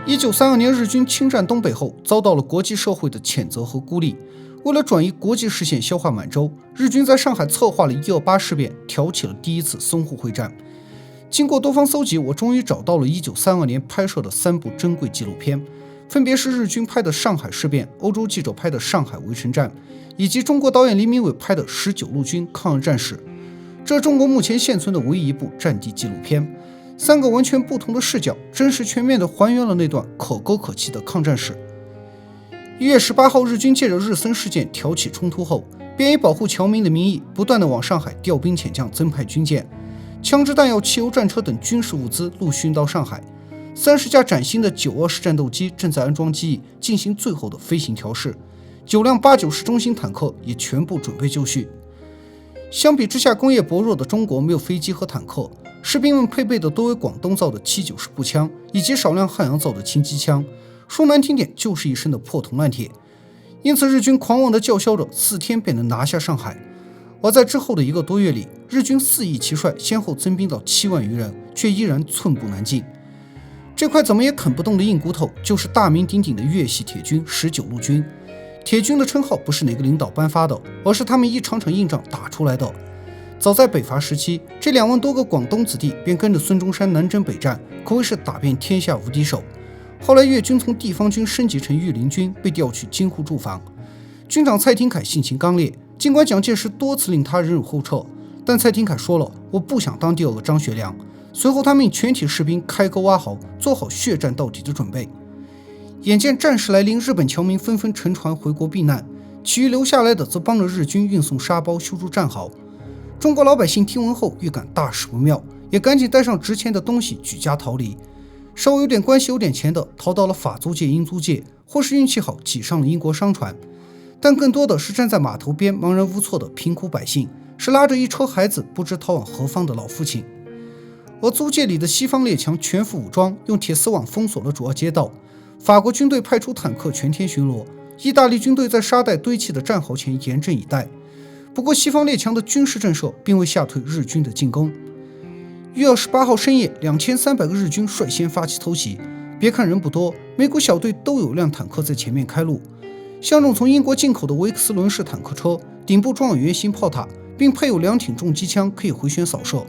1932年，日军侵占东北后，遭到了国际社会的谴责和孤立。为了转移国际视线，消化满洲，日军在上海策划了128事变，挑起了第一次淞沪会战。经过多方搜集，我终于找到了1932年拍摄的3部珍贵纪录片，分别是日军拍的《上海事变》、欧洲记者拍的《上海围城战》，以及中国导演黎明伟拍的《19路军抗日战史》。这中国目前现存的唯一一部战地纪录片，3个完全不同的视角，真实全面地还原了那段可歌可泣的抗战史。1月18号，日军借着日森事件挑起冲突后，便以保护侨民的名义，不断地往上海调兵遣将，增派军舰、枪支弹药、汽油战车等军事物资陆续到上海。30架崭新的920战斗机正在安装机翼，进行最后的飞行调试。9辆890中型坦克也全部准备就绪。相比之下，工业薄弱的中国没有飞机和坦克，士兵们配备的多为广东造的790步枪，以及少量汉阳造的轻机枪。说难听点，就是一身的破铜烂铁。因此，日军狂妄地叫嚣着4天便能拿下上海。而在之后的1个多月里，日军4翼齐帅，先后增兵到7万余人，却依然寸步难进。这块怎么也啃不动的硬骨头，就是大名鼎鼎的粤系铁军19路军。铁军的称号不是哪个领导颁发的，而是他们一场场硬仗打出来的。早在北伐时期，这2万多个广东子弟便跟着孙中山南征北战，可谓是打遍天下无敌手。后来粤军从地方军升级成御林军，被调去京沪驻防。军长蔡廷锴性情刚烈，尽管蒋介石多次令他忍辱后撤，但蔡廷锴说了，我不想当第2个张学良。随后他命全体士兵开沟挖壕，做好血战到底的准备。眼见战事来临，日本侨民纷纷乘船回国避难，其余留下来的则帮着日军运送沙包，修筑战壕。中国老百姓听闻后预感大事不妙，也赶紧带上值钱的东西举家逃离。稍微有点关系有点钱的逃到了法租界、英租界，或是运气好挤上了英国商船，但更多的是站在码头边茫然无措的贫苦百姓，是拉着一车孩子不知逃往何方的老父亲。而租界里的西方列强全副武装，用铁丝网封锁了主要街道。法国军队派出坦克全天巡逻，意大利军队在沙袋堆砌的战壕前严阵以待。不过西方列强的军事震慑并未吓退日军的进攻。1月28号深夜，2300个日军率先发起偷袭。别看人不多，每股小队都有辆坦克在前面开路。像这种从英国进口的维克斯伦式坦克车，顶部装有圆形炮塔，并配有2挺重机枪，可以回旋扫射。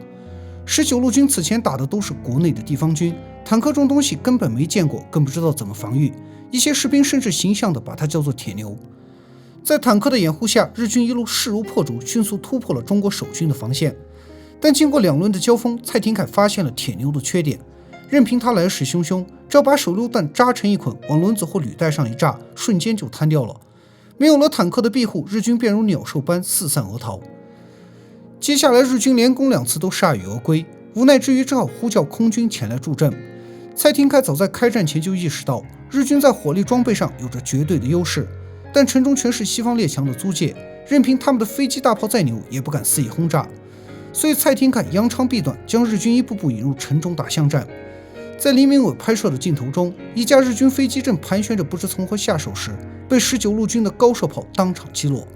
19路军此前打的都是国内的地方军，坦克这种东西根本没见过，更不知道怎么防御。一些士兵甚至形象地把它叫做铁牛。在坦克的掩护下，日军一路势如破竹，迅速突破了中国守军的防线。但经过2轮的交锋，蔡廷锴发现了铁牛的缺点，任凭他来势汹汹，只要把手榴弹扎成一捆，往轮子或履带上一炸，瞬间就瘫掉了。没有了坦克的庇护，日军便如鸟兽般四散而逃。接下来日军连攻2次都铩羽而归，无奈之余只好呼叫空军前来助阵。蔡廷锴早在开战前就意识到，日军在火力装备上有着绝对的优势，但城中全是西方列强的租界，任凭他们的飞机大炮再牛，也不敢肆意轰炸。所以蔡廷锴扬长避短，将日军一步步引入城中打巷战。在黎明伟拍摄的镜头中，一架日军飞机正盘旋着不知从何下手时，被19路军的高射炮当场击落。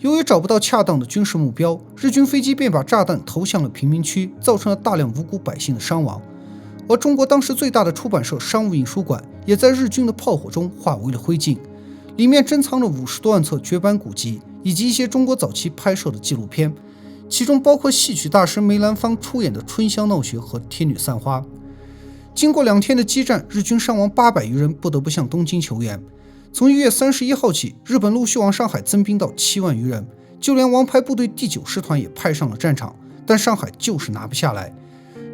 由于找不到恰当的军事目标，日军飞机便把炸弹投向了贫民区，造成了大量无辜百姓的伤亡。而中国当时最大的出版社商务印书馆也在日军的炮火中化为了灰烬，里面珍藏着50多万册绝版古籍，以及一些中国早期拍摄的纪录片，其中包括戏曲大师梅兰芳出演的《春香闹学》和《天女散花》。经过2天的激战，日军伤亡800余人，不得不向东京求援。从1月31号起，日本陆续往上海增兵到7万余人，就连王牌部队第9师团也派上了战场，但上海就是拿不下来。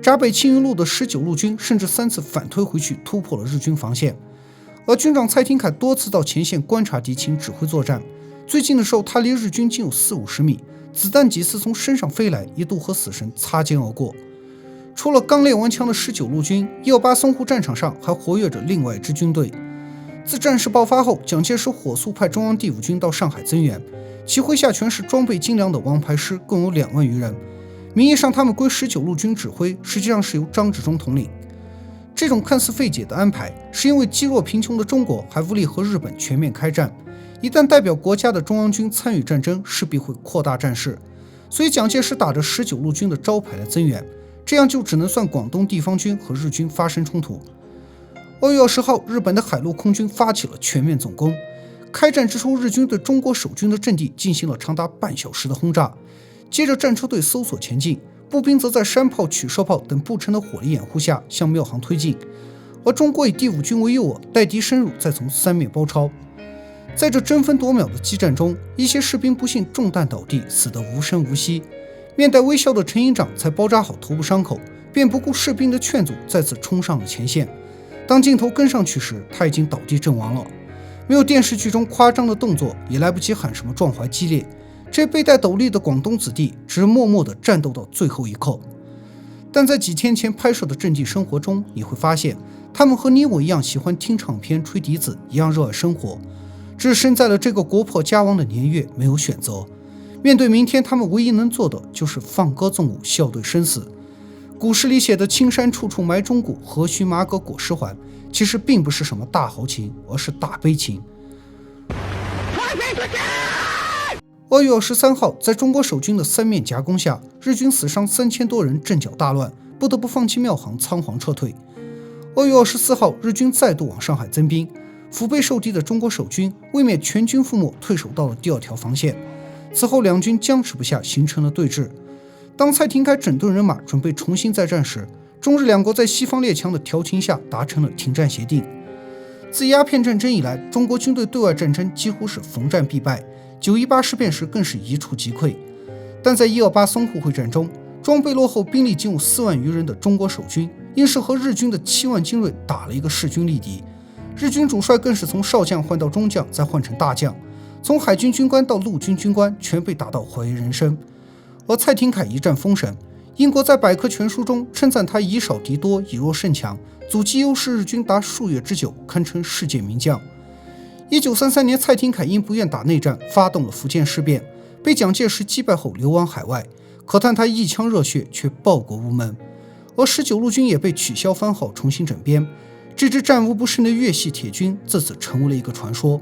闸北青云路的19路军甚至3次反推回去，突破了日军防线。而军长蔡廷锴多次到前线观察敌情，指挥作战。最近的时候，他离日军仅有40-50米，子弹几次从身上飞来，一度和死神擦肩而过。除了刚烈顽强的19路军，128淞沪战场上还活跃着另外一支军队。自战事爆发后，蒋介石火速派中央第5军到上海增援，其麾下全是装备精良的王牌师，共有2万余人。名义上他们归19路军指挥，实际上是由张治中统领。这种看似费解的安排，是因为积弱贫穷的中国还无力和日本全面开战，一旦代表国家的中央军参与战争，势必会扩大战事，所以蒋介石打着19路军的招牌来增援，这样就只能算广东地方军和日军发生冲突。2月20号，日本的海陆空军发起了全面总攻。开战之初，日军对中国守军的阵地进行了长达半小时的轰炸，接着战车队搜索前进，步兵则在山炮、取射炮等不成的火力掩护下向庙行推进，而中国以第5军为诱饵，待敌深入，再从三面包抄。在这争分夺秒的激战中，一些士兵不幸中弹倒地，死得无声无息。面带微笑的陈营长才包扎好头部伤口，便不顾士兵的劝阻，再次冲上了前线。当镜头跟上去时，他已经倒地阵亡了。没有电视剧中夸张的动作，也来不及喊什么壮怀激烈，这背带斗笠的广东子弟只是默默地战斗到最后一刻。但在几天前拍摄的阵地生活中，你会发现他们和你我一样喜欢听唱片、吹笛子，一样热爱生活，只是身在了这个国破家亡的年月，没有选择。面对明天，他们唯一能做的就是放歌纵舞，笑对生死。古诗里写的青山处处埋忠骨，何须马革裹尸还，其实并不是什么大豪情，而是大悲情。2月23号，在中国守军的三面夹攻下，日军死伤3000多人，阵脚大乱，不得不放弃庙行，仓皇撤退。2月24号，日军再度往上海增兵，腹背受敌的中国守军为免全军覆没，退守到了第2条防线。此后两军僵持不下，形成了对峙。当蔡廷锴整顿人马，准备重新再战时，中日两国在西方列强的调情下达成了停战协定。自鸦片战争以来，中国军队对外战争几乎是逢战必败，9·18事变时更是一触即溃。但在128淞沪会战中，装备落后、兵力仅有4万余人的中国守军，硬是和日军的7万精锐打了一个势均力敌。日军主帅更是从少将换到中将，再换成大将，从海军军官到陆军军官，全被打到怀疑人生。而蔡廷锴一战封神，英国在百科全书中称赞他以少敌多，以弱胜强，阻击优势日军达数月之久，堪称世界名将。1933年，蔡廷锴因不愿打内战，发动了福建事变，被蒋介石击败后流亡海外，可叹他一腔热血却报国无门。而19路军也被取消番号，重新整编，这支战无不胜的粤系铁军自此成为了一个传说。